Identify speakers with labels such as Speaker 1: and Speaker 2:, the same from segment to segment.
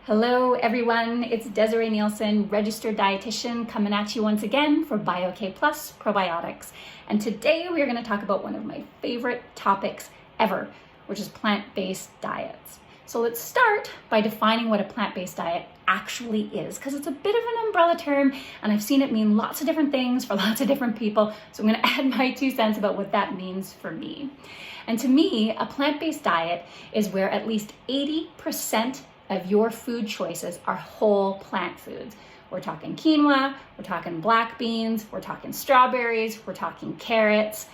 Speaker 1: Hello everyone, it's Desiree Nielsen, registered dietitian, coming at you once again for BioK Plus probiotics. And today we are going to talk about one of my favorite topics ever, which is plant-based diets. So let's start by defining what a plant-based diet actually is, because it's a bit of an umbrella term and I've seen it mean lots of different things for lots of different people. So I'm going to add my 2 cents about what that means for me. And to me, a plant-based diet is where at least 80% of your food choices are whole plant foods. We're talking quinoa, we're talking black beans, we're talking strawberries, we're talking carrots.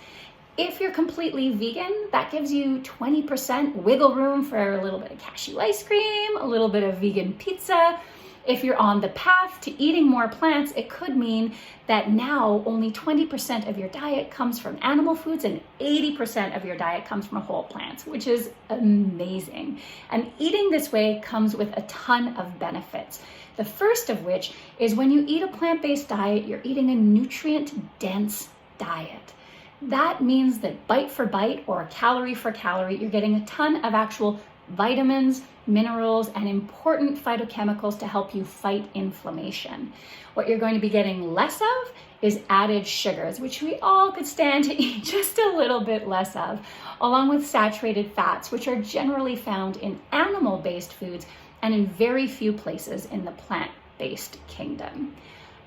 Speaker 1: If you're completely vegan, that gives you 20% wiggle room for a little bit of cashew ice cream, a little bit of vegan pizza. If you're on the path to eating more plants, it could mean that now only 20% of your diet comes from animal foods and 80% of your diet comes from whole plants, which is amazing. And eating this way comes with a ton of benefits. The first of which is when you eat a plant-based diet, you're eating a nutrient-dense diet. That means that bite for bite or calorie for calorie, you're getting a ton of actual vitamins, minerals, and important phytochemicals to help you fight inflammation. What you're going to be getting less of is added sugars, which we all could stand to eat just a little bit less of, along with saturated fats, which are generally found in animal-based foods and in very few places in the plant-based kingdom.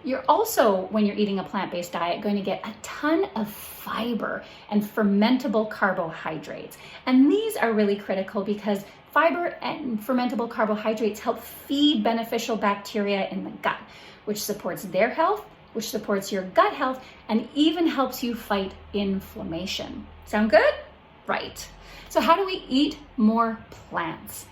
Speaker 1: You're also, when you're eating a plant-based diet, going to get a ton of fiber and fermentable carbohydrates. And these are really critical because fiber and fermentable carbohydrates help feed beneficial bacteria in the gut, which supports their health, which supports your gut health, and even helps you fight inflammation. Sound good? Right. So how do we eat more plants?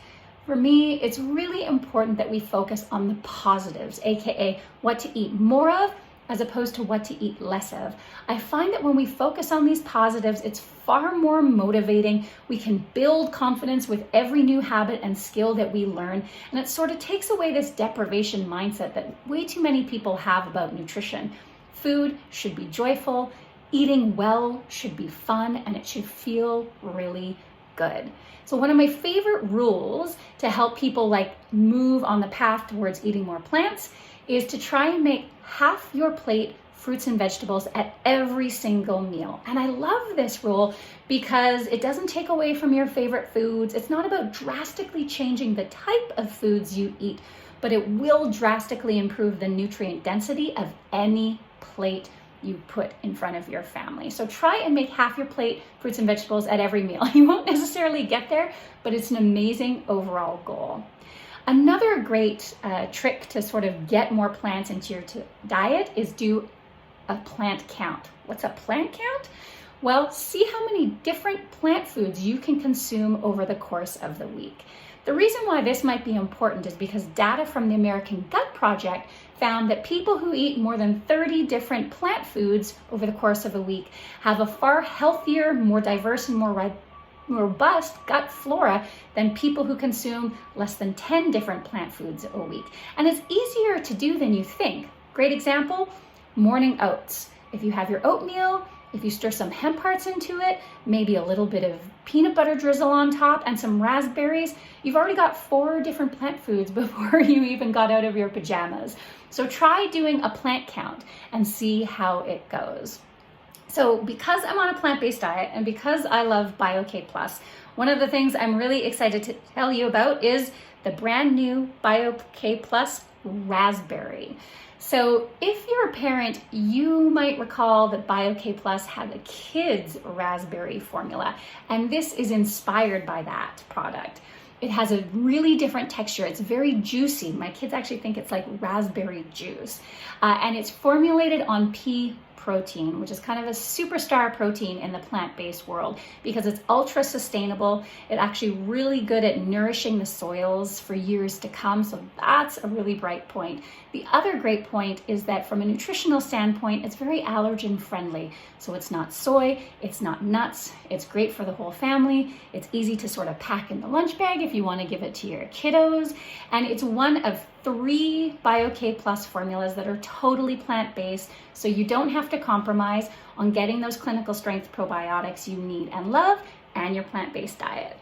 Speaker 1: For me, it's really important that we focus on the positives, aka what to eat more of as opposed to what to eat less of. I find that when we focus on these positives, it's far more motivating. We can build confidence with every new habit and skill that we learn, and it sort of takes away this deprivation mindset that way too many people have about nutrition. Food should be joyful, eating well should be fun, and it should feel really good. So one of my favorite rules to help people move on the path towards eating more plants is to try and make half your plate fruits and vegetables at every single meal. And I love this rule because it doesn't take away from your favorite foods. It's not about drastically changing the type of foods you eat, but it will drastically improve the nutrient density of any plate you put in front of your family. So try and make half your plate fruits and vegetables at every meal. You won't necessarily get there, but it's an amazing overall goal. Another great trick to sort of get more plants into your diet is do a plant count. What's a plant count? Well, see how many different plant foods you can consume over the course of the week. The reason why this might be important is because data from the American Gut Project found that people who eat more than 30 different plant foods over the course of a week have a far healthier, more diverse, and more robust gut flora than people who consume less than 10 different plant foods a week. And it's easier to do than you think. Great example, morning oats. If you have your oatmeal, if you stir some hemp hearts into it, maybe a little bit of peanut butter drizzle on top and some raspberries, you've already got 4 different plant foods before you even got out of your pajamas. So try doing a plant count and see how it goes. So because I'm on a plant-based diet and because I love BioK Plus, one of the things I'm really excited to tell you about is the brand new BioK Plus Raspberry. So if you're a parent, you might recall that BioK Plus had a kids raspberry formula, and this is inspired by that product. It has a really different texture. It's very juicy. My kids actually think it's like raspberry juice. And it's formulated on pea protein, which is kind of a superstar protein in the plant-based world because it's ultra sustainable. It's actually really good at nourishing the soils for years to come. So that's a really bright point. The other great point is that from a nutritional standpoint, it's very allergen friendly. So it's not soy, it's not nuts, it's great for the whole family. It's easy to sort of pack in the lunch bag if you want to give it to your kiddos. And it's one of 3 BioK Plus formulas that are totally plant-based, so you don't have to compromise on getting those clinical strength probiotics you need and love and your plant-based diet.